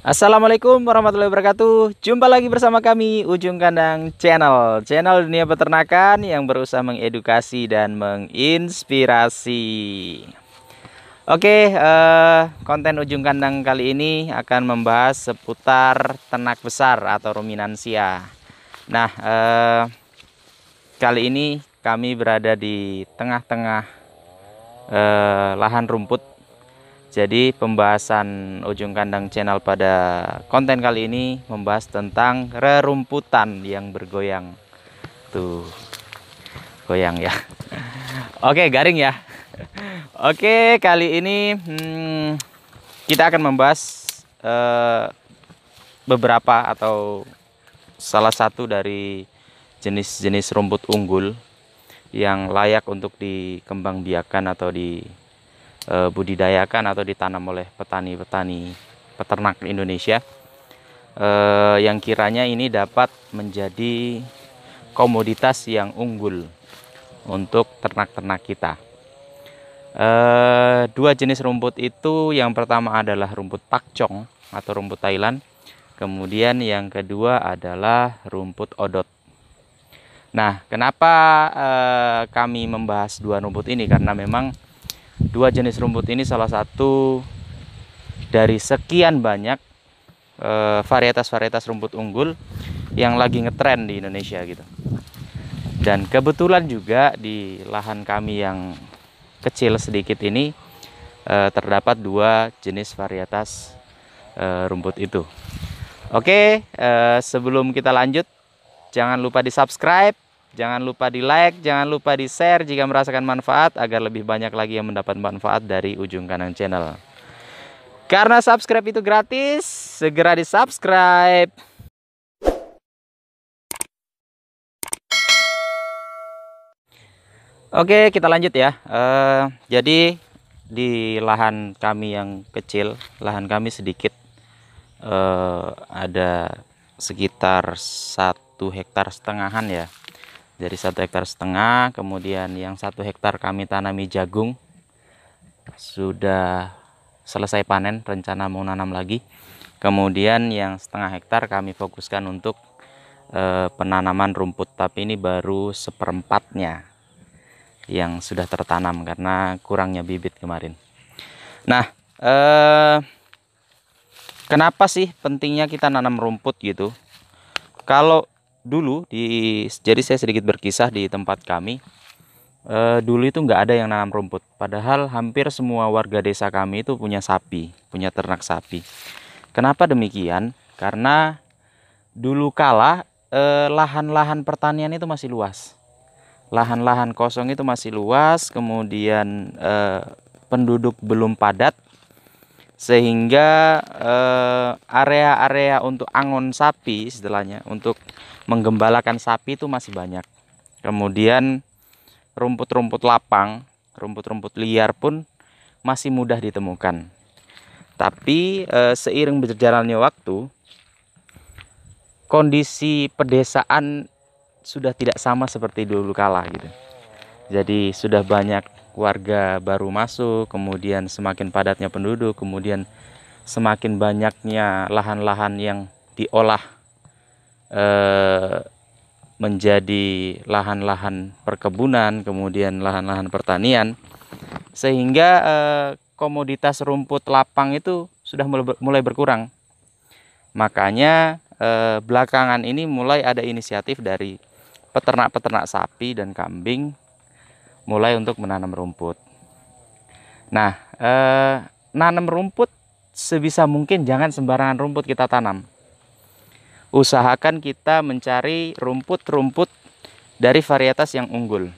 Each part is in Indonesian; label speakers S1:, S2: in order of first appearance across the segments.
S1: Assalamualaikum warahmatullahi wabarakatuh. Jumpa lagi bersama kami Ujung Kandang Channel, channel dunia peternakan yang berusaha mengedukasi dan menginspirasi. Oke, konten Ujung Kandang kali ini akan membahas seputar ternak besar atau ruminansia. Nah, kali ini kami berada di tengah-tengah lahan rumput. Jadi pembahasan Ujung Kandang Channel pada konten kali ini membahas tentang rerumputan yang bergoyang. Tuh, goyang ya. Oke, garing ya. Oke, kali ini kita akan membahas beberapa atau salah satu dari jenis-jenis rumput unggul yang layak untuk dikembangbiakan atau budidayakan atau ditanam oleh petani-petani peternak Indonesia, yang kiranya ini dapat menjadi komoditas yang unggul untuk ternak-ternak kita. Dua jenis rumput itu, yang pertama adalah rumput pakcong atau rumput Thailand, kemudian yang kedua adalah rumput odot. Nah, kenapa kami membahas dua rumput ini? Karena memang dua jenis rumput ini salah satu dari sekian banyak varietas-varietas rumput unggul yang lagi ngetren di Indonesia gitu. Dan kebetulan juga di lahan kami yang kecil sedikit ini terdapat dua jenis varietas rumput itu. Oke, sebelum kita lanjut, jangan lupa di subscribe, jangan lupa di like, jangan lupa di share jika merasakan manfaat, agar lebih banyak lagi yang mendapat manfaat dari Ujung Kandang Channel. Karena subscribe itu gratis, segera di subscribe. Oke, kita lanjut ya. Jadi di lahan kami yang kecil, lahan kami sedikit, ada sekitar 1,5 hektar ya. Dari 1,5 hektar, kemudian yang 1 hektar kami tanami jagung, sudah selesai panen, rencana mau nanam lagi. Kemudian yang 1,5 hektar kami fokuskan untuk penanaman rumput, tapi ini baru 1/4-nya yang sudah tertanam karena kurangnya bibit kemarin. Nah, kenapa sih pentingnya kita nanam rumput gitu? Kalau dulu jadi saya sedikit berkisah di tempat kami. Dulu itu nggak ada yang nanam rumput, padahal hampir semua warga desa kami itu punya sapi, punya ternak sapi. Kenapa demikian? Karena dulu kala lahan-lahan pertanian itu masih luas, lahan-lahan kosong itu masih luas, kemudian penduduk belum padat, sehingga area-area untuk angon sapi, istilahnya untuk menggembalakan sapi itu masih banyak. Kemudian rumput-rumput lapang, rumput-rumput liar pun masih mudah ditemukan. Tapi seiring berjalannya waktu, kondisi pedesaan sudah tidak sama seperti dulu kala gitu. Jadi sudah banyak warga baru masuk, kemudian semakin padatnya penduduk, kemudian semakin banyaknya lahan-lahan yang diolah menjadi lahan-lahan perkebunan, kemudian lahan-lahan pertanian, sehingga komoditas rumput lapang itu sudah mulai berkurang. Makanya belakangan ini mulai ada inisiatif dari peternak-peternak sapi dan kambing mulai untuk menanam rumput. Nah, nanam rumput sebisa mungkin jangan sembarangan rumput kita tanam. Usahakan kita mencari rumput-rumput dari varietas yang unggul.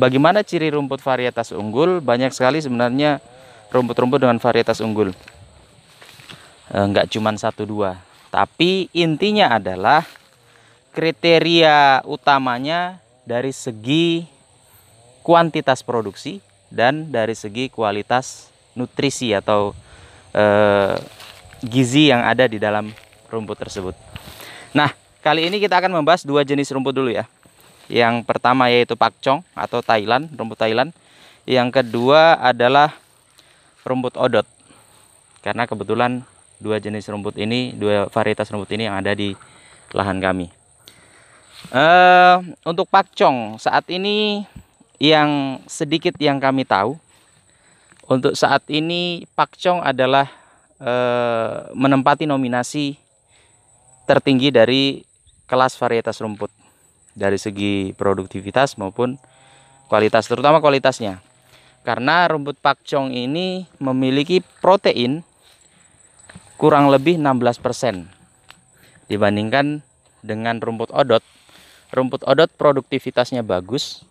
S1: Bagaimana ciri rumput varietas unggul? Banyak sekali sebenarnya rumput-rumput dengan varietas unggul. Enggak cuma 1-2. Tapi intinya adalah kriteria utamanya dari segi kuantitas produksi dan dari segi kualitas nutrisi atau gizi yang ada di dalam rumput tersebut. Nah, kali ini kita akan membahas dua jenis rumput dulu ya. Yang pertama yaitu pakcong atau Thailand, rumput Thailand. Yang kedua adalah rumput odot. Karena kebetulan dua jenis rumput ini, dua varietas rumput ini yang ada di lahan kami. Untuk pakcong saat ini yang sedikit yang kami tahu, untuk saat ini pakcong adalah menempati nominasi tertinggi dari kelas varietas rumput dari segi produktivitas maupun kualitas, terutama kualitasnya. Karena rumput pakcong ini memiliki protein kurang lebih 16% dibandingkan dengan rumput odot. Rumput odot produktivitasnya bagus,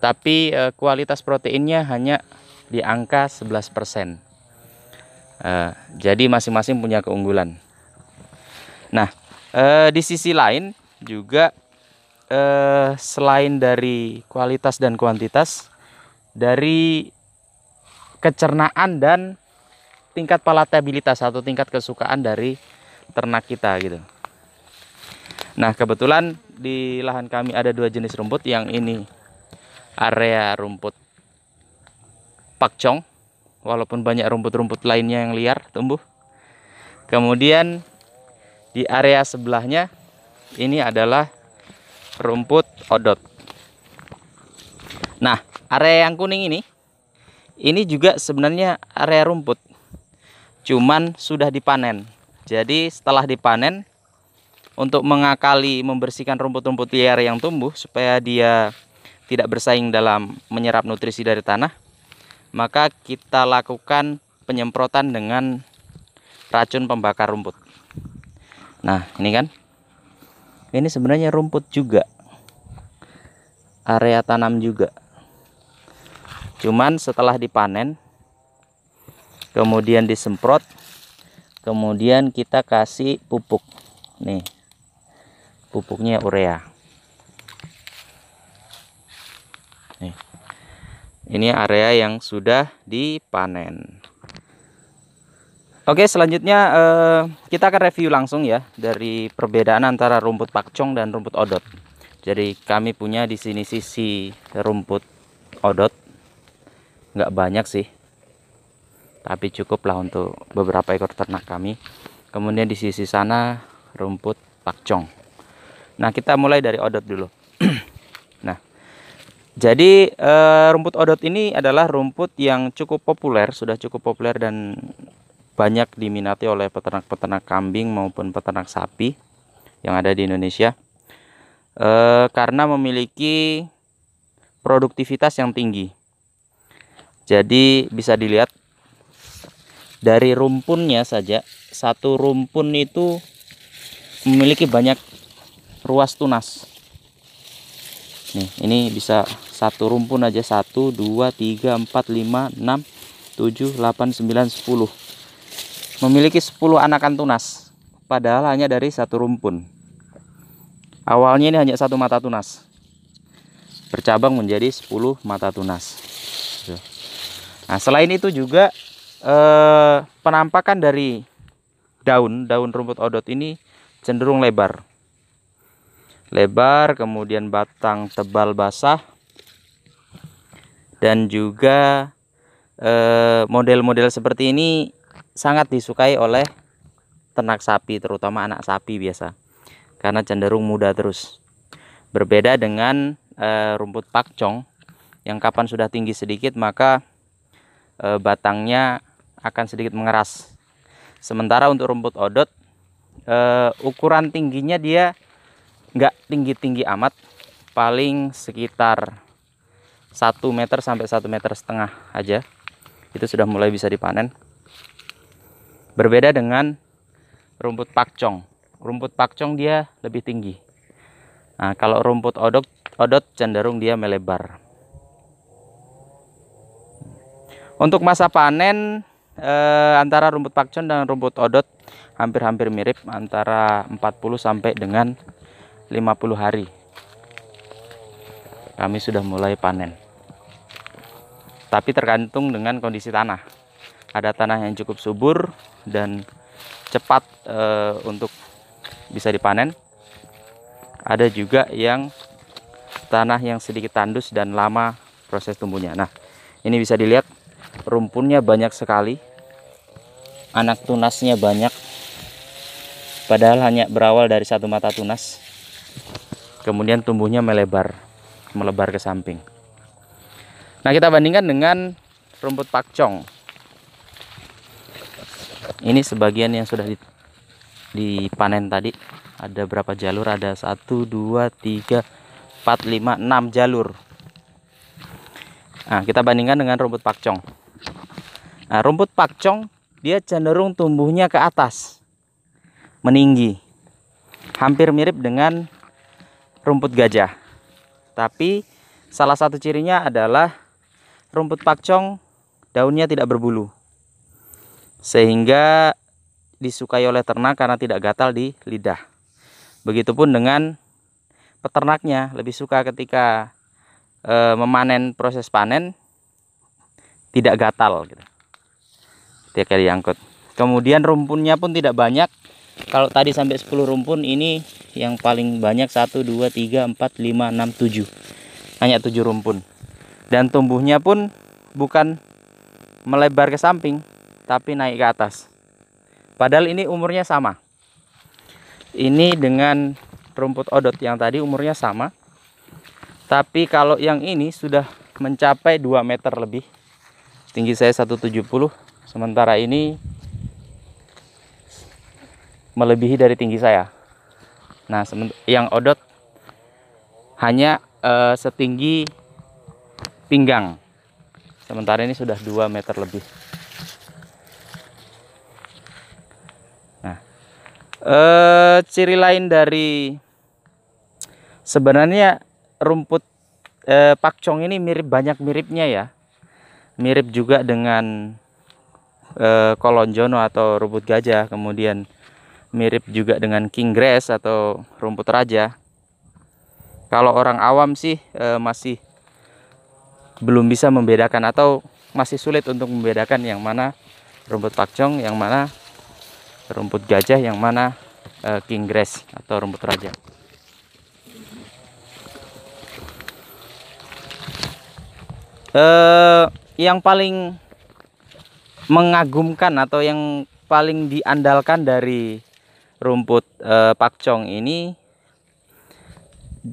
S1: tapi kualitas proteinnya hanya di angka 11%. Jadi masing-masing punya keunggulan. Nah, di sisi lain juga selain dari kualitas dan kuantitas, dari kecernaan dan tingkat palatabilitas atau tingkat kesukaan dari ternak kita gitu. Nah, kebetulan di lahan kami ada dua jenis rumput. Yang ini area rumput pakcong, walaupun banyak rumput-rumput lainnya yang liar tumbuh. Kemudian di area sebelahnya ini adalah rumput odot. Nah, area yang kuning ini juga sebenarnya area rumput, cuman sudah dipanen. Jadi setelah dipanen, untuk mengakali membersihkan rumput-rumput liar yang tumbuh supaya dia tidak bersaing dalam menyerap nutrisi dari tanah, maka kita lakukan penyemprotan dengan racun pembakar rumput. Nah, ini kan, ini sebenarnya rumput juga, area tanam juga. Cuman setelah dipanen, kemudian disemprot, kemudian kita kasih pupuk. Nih, pupuknya urea. Nih. Ini area yang sudah dipanen. Oke, selanjutnya kita akan review langsung ya dari perbedaan antara rumput pakcong dan rumput odot. Jadi kami punya di sini sisi rumput odot, nggak banyak sih, tapi cukup lah untuk beberapa ekor ternak kami. Kemudian di sisi sana rumput pakcong. Nah, kita mulai dari odot dulu. Nah, jadi rumput odot ini adalah rumput yang cukup populer, sudah cukup populer dan banyak diminati oleh peternak-peternak kambing maupun peternak sapi yang ada di Indonesia, karena memiliki produktivitas yang tinggi. Jadi bisa dilihat dari rumpunnya saja, satu rumpun itu memiliki banyak ruas tunas. Nih, ini bisa satu rumpun aja 1, 2, 3, 4, 5, 6, 7, 8, 9, 10. Memiliki 10 anakan tunas, padahal hanya dari satu rumpun. Awalnya ini hanya satu mata tunas, bercabang menjadi 10 mata tunas. Nah, selain itu juga penampakan dari daun rumput odot ini cenderung lebar, kemudian batang tebal basah, dan juga model-model seperti ini sangat disukai oleh ternak sapi, terutama anak sapi biasa, karena cenderung muda terus. Berbeda dengan rumput pakcong yang kapan sudah tinggi sedikit maka batangnya akan sedikit mengeras. Sementara untuk rumput odot, ukuran tingginya dia nggak tinggi-tinggi amat, paling sekitar 1 meter sampai 1,5 meter aja, itu sudah mulai bisa dipanen. Berbeda dengan rumput pakcong. Rumput pakcong dia lebih tinggi. Nah, kalau rumput odot cenderung dia melebar. Untuk masa panen antara rumput pakcong dan rumput odot hampir-hampir mirip, antara 40 sampai dengan 50 hari kami sudah mulai panen. Tapi tergantung dengan kondisi tanah. Ada tanah yang cukup subur dan cepat untuk bisa dipanen. Ada juga yang tanah yang sedikit tandus dan lama proses tumbuhnya. Nah, ini bisa dilihat rumpunnya banyak sekali. anak tunasnya banyak, padahal hanya berawal dari satu mata tunas, kemudian tumbuhnya melebar ke samping. Nah, kita bandingkan dengan rumput pakcong. Ini sebagian yang sudah dipanen tadi. Ada berapa jalur? Ada 1, 2, 3, 4, 5, 6 jalur. Nah, kita bandingkan dengan rumput pakcong. Nah, rumput pakcong dia cenderung tumbuhnya ke atas, meninggi, hampir mirip dengan rumput gajah. Tapi salah satu cirinya adalah rumput pakcong daunnya tidak berbulu, sehingga disukai oleh ternak karena tidak gatal di lidah. Begitupun dengan peternaknya, lebih suka ketika memanen, proses panen tidak gatal gitu, ketika diangkut. Kemudian rumpunnya pun tidak banyak. Kalau tadi sampai 10 rumpun, ini yang paling banyak 1, 2, 3, 4, 5, 6, 7. Hanya 7 rumpun. Dan tumbuhnya pun bukan melebar ke samping, tapi naik ke atas. Padahal ini umurnya sama. Ini dengan rumput odot yang tadi umurnya sama. Tapi kalau yang ini sudah mencapai 2 meter lebih. Tinggi saya 170, sementara ini melebihi dari tinggi saya. Nah, yang odot hanya setinggi pinggang, sementara ini sudah 2 meter lebih. Nah, ciri lain dari sebenarnya rumput pakcong ini banyak miripnya ya. Mirip juga dengan kolonjono atau rumput gajah, kemudian mirip juga dengan king grass atau rumput raja. Kalau orang awam sih masih belum bisa membedakan atau masih sulit untuk membedakan yang mana rumput pakcong, yang mana rumput gajah, yang mana king grass atau rumput raja. Yang paling mengagumkan atau yang paling diandalkan dari rumput pakcong ini,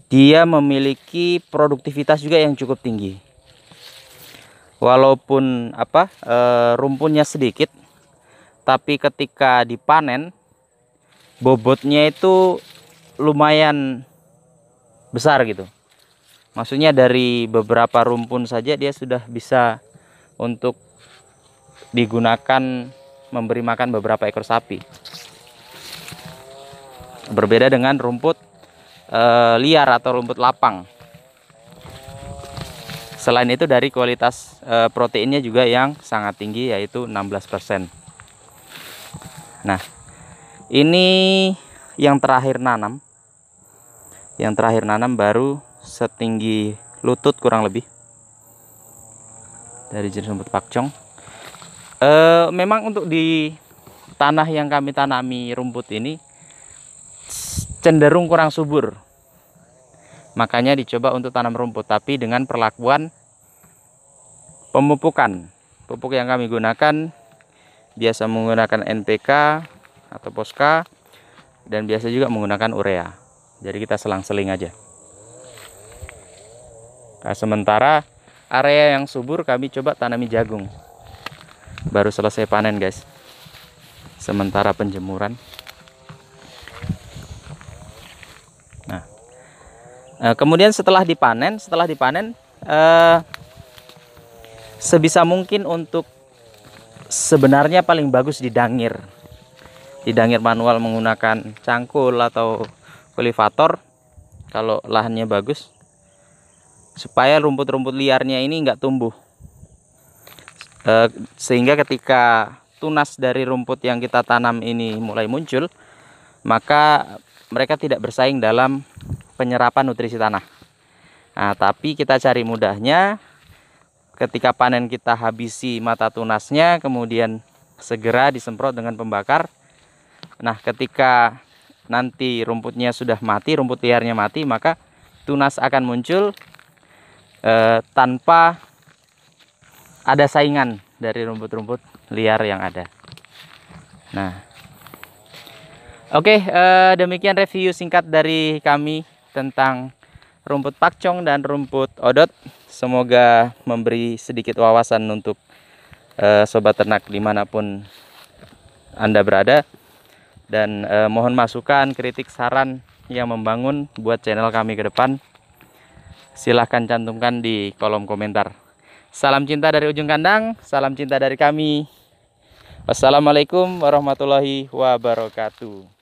S1: dia memiliki produktivitas juga yang cukup tinggi. Walaupun rumpunnya sedikit, tapi ketika dipanen bobotnya itu lumayan besar gitu. Maksudnya dari beberapa rumpun saja dia sudah bisa untuk digunakan memberi makan beberapa ekor sapi. Berbeda dengan rumput liar atau rumput lapang. Selain itu dari kualitas proteinnya juga yang sangat tinggi, yaitu 16%. Nah, ini yang terakhir nanam. Yang terakhir nanam baru setinggi lutut kurang lebih dari jenis rumput pakcong. Memang untuk di tanah yang kami tanami rumput ini cenderung kurang subur, makanya dicoba untuk tanam rumput, tapi dengan perlakuan pemupukan. Pupuk yang kami gunakan biasa menggunakan NPK atau Posca, dan biasa juga menggunakan urea. Jadi kita selang-seling aja. Nah, sementara area yang subur kami coba tanami jagung. Baru selesai panen guys, sementara penjemuran. Nah, kemudian setelah dipanen sebisa mungkin untuk sebenarnya paling bagus didangir manual menggunakan cangkul atau kultivator kalau lahannya bagus, supaya rumput-rumput liarnya ini nggak tumbuh, sehingga ketika tunas dari rumput yang kita tanam ini mulai muncul, maka mereka tidak bersaing dalam penyerapan nutrisi tanah. Nah, tapi kita cari mudahnya, ketika panen kita habisi mata tunasnya, kemudian segera disemprot dengan pembakar. Nah, ketika nanti rumputnya sudah mati, rumput liarnya mati, maka tunas akan muncul tanpa ada saingan dari rumput-rumput liar yang ada. Nah, oke, demikian review singkat dari kami tentang rumput pakcong dan rumput odot. Semoga memberi sedikit wawasan untuk sobat ternak dimanapun Anda berada. Dan mohon masukan, kritik, saran yang membangun buat channel kami ke depan. Silahkan cantumkan di kolom komentar. Salam cinta dari ujung kandang, salam cinta dari kami. Wassalamualaikum warahmatullahi wabarakatuh.